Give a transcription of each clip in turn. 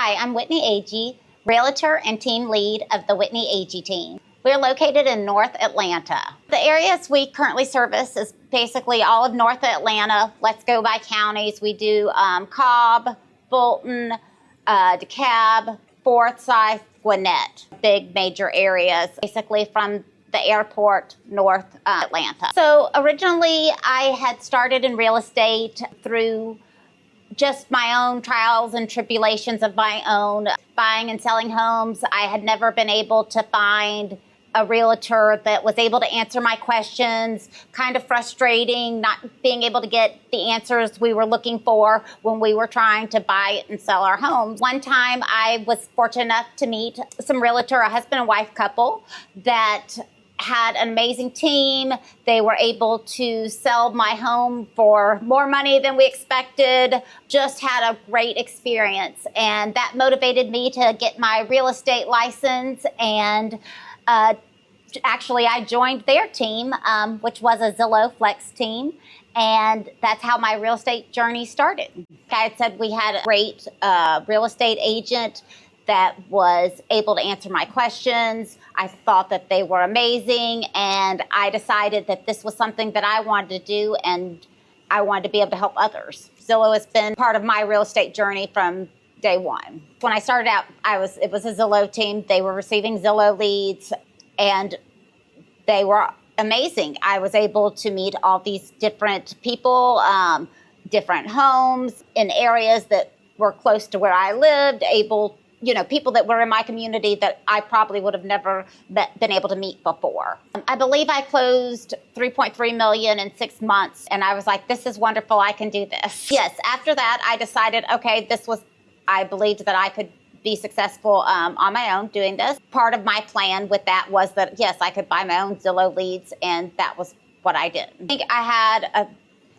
Hi, I'm Whitney Agee, Realtor and Team Lead of the Whitney Agee team. We're located in North Atlanta. The areas we currently service is basically all of North Atlanta. Let's go by counties. We do Cobb, Fulton, DeKalb, Forsyth, Gwinnett, big major areas, basically from the airport, North Atlanta. So originally I had started in real estate through just my own trials and tribulations of my own, buying and selling homes. I had never been able to find a realtor that was able to answer my questions. Kind of frustrating not being able to get the answers we were looking for when we were trying to buy and sell our homes. One time I was fortunate enough to meet some realtor, a husband and wife couple that had an amazing team. They were able to sell my home for more money than we expected. Just had a great experience. And that motivated me to get my real estate license. And actually, I joined their team, which was a Zillow Flex team. And that's how my real estate journey started. Like I said, we had a great real estate agent that was able to answer my questions. I thought that they were amazing, and I decided that this was something that I wanted to do, and I wanted to be able to help others. Zillow has been part of my real estate journey from day one. When I started out, it was a Zillow team. They were receiving Zillow leads, and they were amazing. I was able to meet all these different people, different homes in areas that were close to where I lived, people that were in my community that I probably would have never been able to meet before. I believe I closed $3.3 million in 6 months, and I was like, this is wonderful, I can do this. Yes, after that, I decided, okay, I believed that I could be successful on my own doing this. Part of my plan with that was that, yes, I could buy my own Zillow leads, and that was what I did. I think I had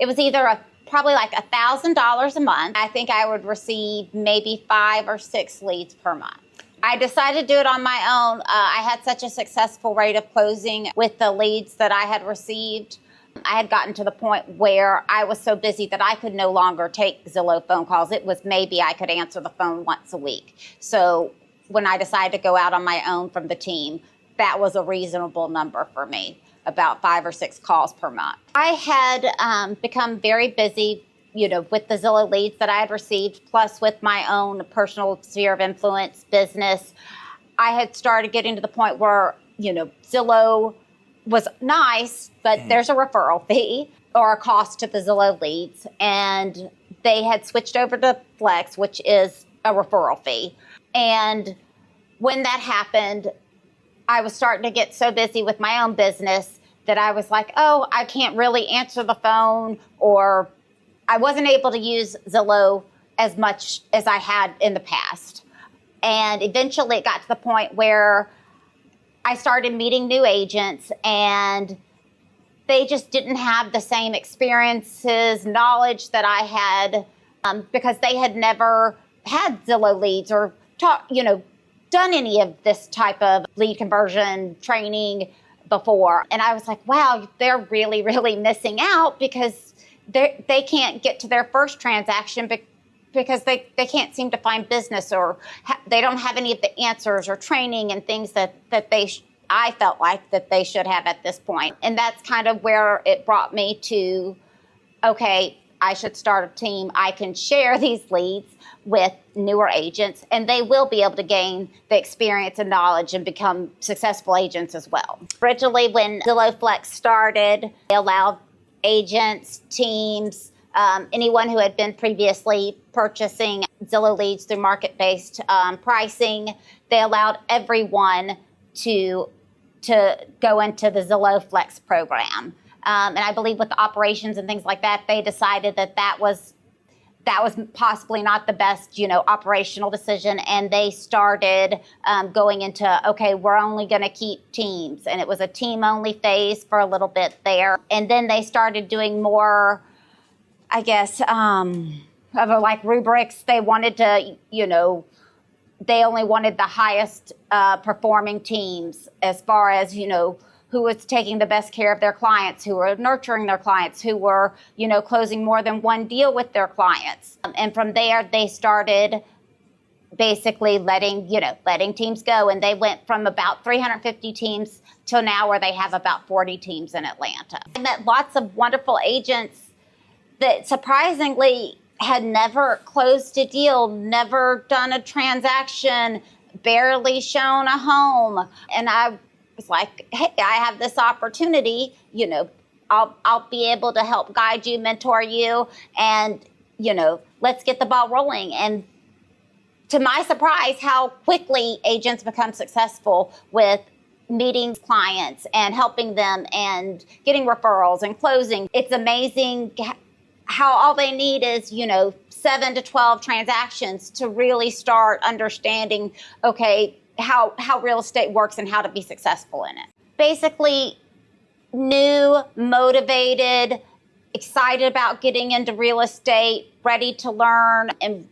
it was either probably like $1,000 a month. I think I would receive maybe 5 or 6 leads per month. I decided to do it on my own. I had such a successful rate of closing with the leads that I had received. I had gotten to the point where I was so busy that I could no longer take Zillow phone calls. It was maybe I could answer the phone once a week. So when I decided to go out on my own from the team, that was a reasonable number for me. About 5 or 6 calls per month. I had become very busy, with the Zillow leads that I had received, plus with my own personal sphere of influence business. I had started getting to the point where, Zillow was nice, but there's a referral fee or a cost to the Zillow leads. And they had switched over to Flex, which is a referral fee. And when that happened, I was starting to get so busy with my own business that I was like, oh, I can't really answer the phone, or I wasn't able to use Zillow as much as I had in the past. And eventually it got to the point where I started meeting new agents, and they just didn't have the same experiences, knowledge that I had, because they had never had Zillow leads or done any of this type of lead conversion training before. And I was like, wow, they're really, really missing out because they can't get to their first transaction because they can't seem to find business, or they don't have any of the answers or training and things that I felt like that they should have at this point. And that's kind of where it brought me to, okay, I should start a team. I can share these leads with newer agents, and they will be able to gain the experience and knowledge and become successful agents as well. Originally, when Zillow Flex started, they allowed agents, teams, anyone who had been previously purchasing Zillow leads through market-based pricing, they allowed everyone to go into the Zillow Flex program. And I believe with the operations and things like that, they decided that was possibly not the best, operational decision. And they started going into, okay, we're only going to keep teams. And it was a team only phase for a little bit there. And then they started doing more, I guess, of like rubrics. They wanted to, they only wanted the highest performing teams as far as, who was taking the best care of their clients, who were nurturing their clients, who were, closing more than one deal with their clients. And from there, they started basically letting teams go. And they went from about 350 teams till now where they have about 40 teams in Atlanta. I met lots of wonderful agents that surprisingly had never closed a deal, never done a transaction, barely shown a home. And I was like, hey, I have this opportunity, I'll be able to help guide you, mentor you, and, let's get the ball rolling. And to my surprise, how quickly agents become successful with meeting clients and helping them and getting referrals and closing. It's amazing how all they need is, 7 to 12 transactions to really start understanding, okay, how real estate works and how to be successful in it. Basically, new, motivated, excited about getting into real estate, ready to learn and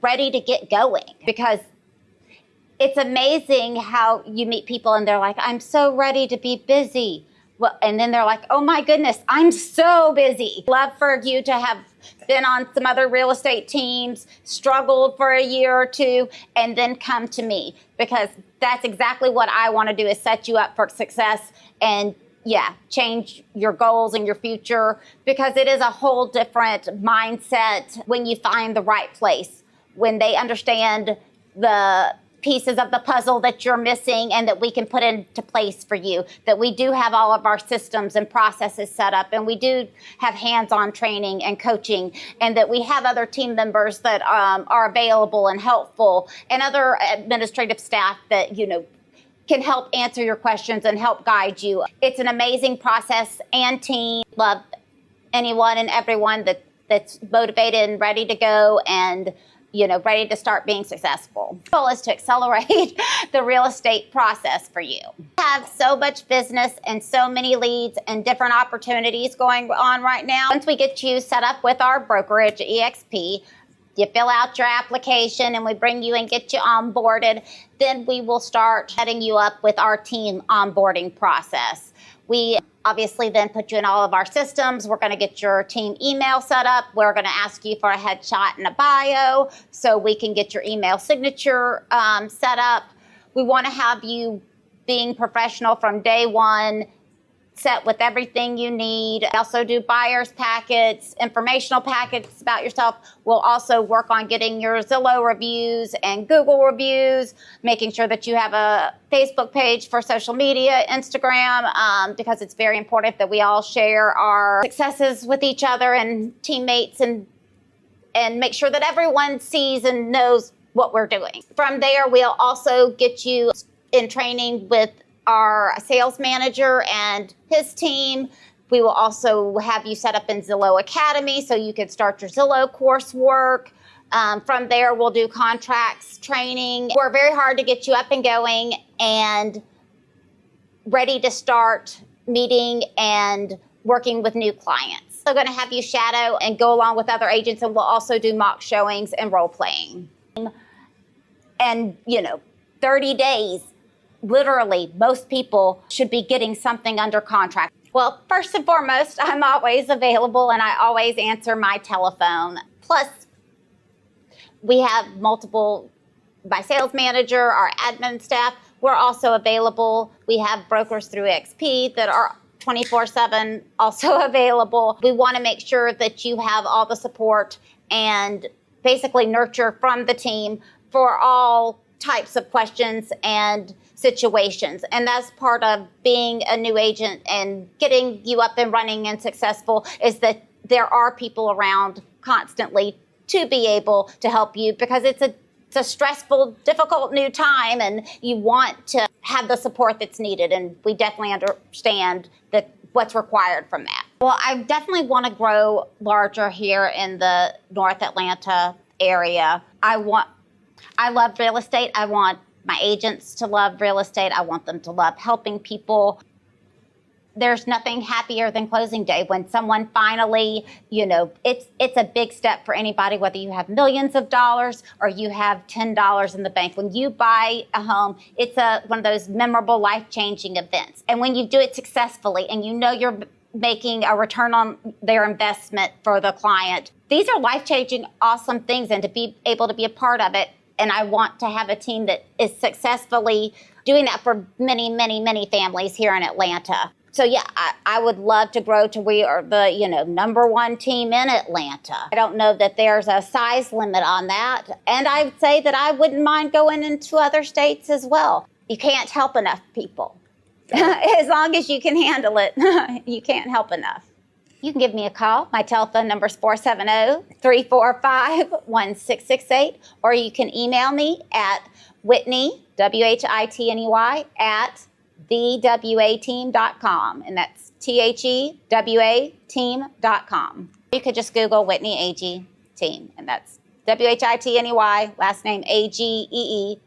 ready to get going, because it's amazing how you meet people and they're like, I'm so ready to be busy. Well, and then they're like, oh my goodness, I'm so busy. Love for you to have been on some other real estate teams, struggled for a year or two, and then come to me, because that's exactly what I want to do, is set you up for success and change your goals and your future, because it is a whole different mindset when you find the right place, when they understand the pieces of the puzzle that you're missing and that we can put into place for you, that we do have all of our systems and processes set up, and we do have hands-on training and coaching, and that we have other team members that are available and helpful, and other administrative staff that, can help answer your questions and help guide you. It's an amazing process and team. Love anyone and everyone that's motivated and ready to go and ready to start being successful. The goal is to accelerate the real estate process for you. We have so much business and so many leads and different opportunities going on right now. Once we get you set up with our brokerage, EXP, you fill out your application and we bring you and get you onboarded, then we will start setting you up with our team onboarding process. We obviously then put you in all of our systems. We're going to get your team email set up. We're going to ask you for a headshot and a bio so we can get your email signature set up. We want to have you being professional from day one, set with everything you need. We also do buyer's packets, informational packets about yourself. We'll also work on getting your Zillow reviews and Google reviews, making sure that you have a Facebook page for social media, Instagram, because it's very important that we all share our successes with each other and teammates, and make sure that everyone sees and knows what we're doing. From there, we'll also get you in training with our sales manager and his team. We will also have you set up in Zillow Academy so you can start your Zillow coursework. From there, we'll do contracts, training. We're very hard to get you up and going and ready to start meeting and working with new clients. So going to have you shadow and go along with other agents, and we'll also do mock showings and role playing. And, 30 days, literally, most people should be getting something under contract. Well, first and foremost, I'm always available and I always answer my telephone. Plus, we have my sales manager, our admin staff, we're also available. We have brokers through XP that are 24/7 also available. We want to make sure that you have all the support and basically nurture from the team for all types of questions and situations. And that's part of being a new agent and getting you up and running and successful, is that there are people around constantly to be able to help you, because it's a stressful, difficult new time and you want to have the support that's needed. And we definitely understand that what's required from that. Well, I definitely want to grow larger here in the North Atlanta area. I love real estate. I want my agents to love real estate. I want them to love helping people. There's nothing happier than closing day when someone finally, it's a big step for anybody, whether you have millions of dollars or you have $10 in the bank. When you buy a home, it's one of those memorable, life-changing events. And when you do it successfully and you're making a return on their investment for the client, these are life-changing, awesome things. And to be able to be a part of it And I want to have a team that is successfully doing that for many, many, many families here in Atlanta. So yeah, I would love to grow to we are the, number one team in Atlanta. I don't know that there's a size limit on that. And I'd say that I wouldn't mind going into other states as well. You can't help enough people. As long as you can handle it, you can't help enough. You can give me a call. My telephone number is 470-345-1668, or you can email me at Whitney, WHITNEY, at thewateam.com, and that's THEWA team.com. You could just Google Whitney Agee team, and that's WHITNEY, last name AGEE